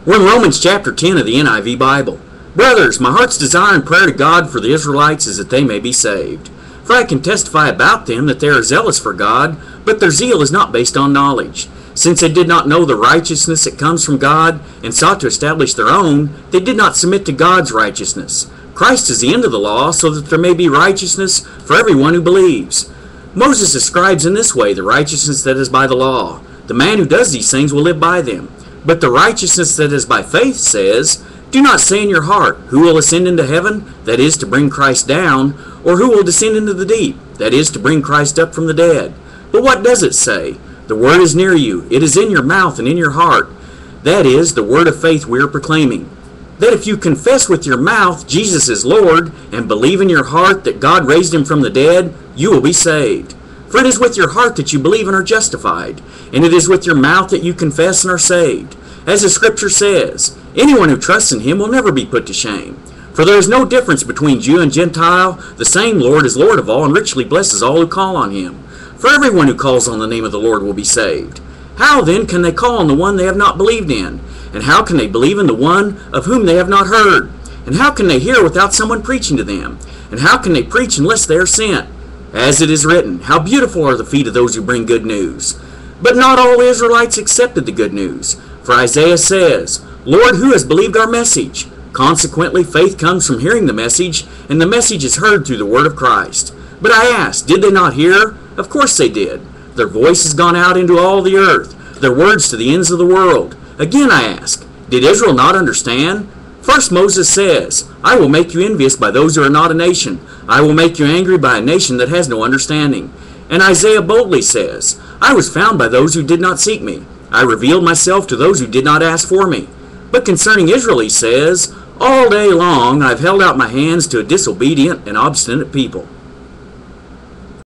We're in Romans chapter 10 of the NIV Bible. Brothers, my heart's desire and prayer to God for the Israelites is that they may be saved. For I can testify about them that they are zealous for God, but their zeal is not based on knowledge. Since they did not know the righteousness that comes from God and sought to establish their own, they did not submit to God's righteousness. Christ is the end of the law, so that there may be righteousness for everyone who believes. Moses describes in this way the righteousness that is by the law. The man who does these things will live by them. But the righteousness that is by faith says, do not say in your heart, who will ascend into heaven, that is, to bring Christ down, or who will descend into the deep, that is, to bring Christ up from the dead. But what does it say? The word is near you, it is in your mouth and in your heart. That is, the word of faith we are proclaiming. That if you confess with your mouth Jesus is Lord, and believe in your heart that God raised him from the dead, you will be saved. For it is with your heart that you believe and are justified, and it is with your mouth that you confess and are saved. As the Scripture says, anyone who trusts in him will never be put to shame. For there is no difference between Jew and Gentile. The same Lord is Lord of all, and richly blesses all who call on him. For everyone who calls on the name of the Lord will be saved. How then can they call on the one they have not believed in? And how can they believe in the one of whom they have not heard? And how can they hear without someone preaching to them? And how can they preach unless they are sent? As it is written, how beautiful are the feet of those who bring good news. But not all the Israelites accepted the good news. For Isaiah says, Lord, who has believed our message? Consequently, faith comes from hearing the message, and the message is heard through the word of Christ. But I ask, did they not hear? Of course they did. Their voice has gone out into all the earth, their words to the ends of the world. Again I ask, did Israel not understand? First Moses says, I will make you envious by those who are not a nation. I will make you angry by a nation that has no understanding. And Isaiah boldly says, I was found by those who did not seek me. I revealed myself to those who did not ask for me. But concerning Israel he says, all day long I've held out my hands to a disobedient and obstinate people.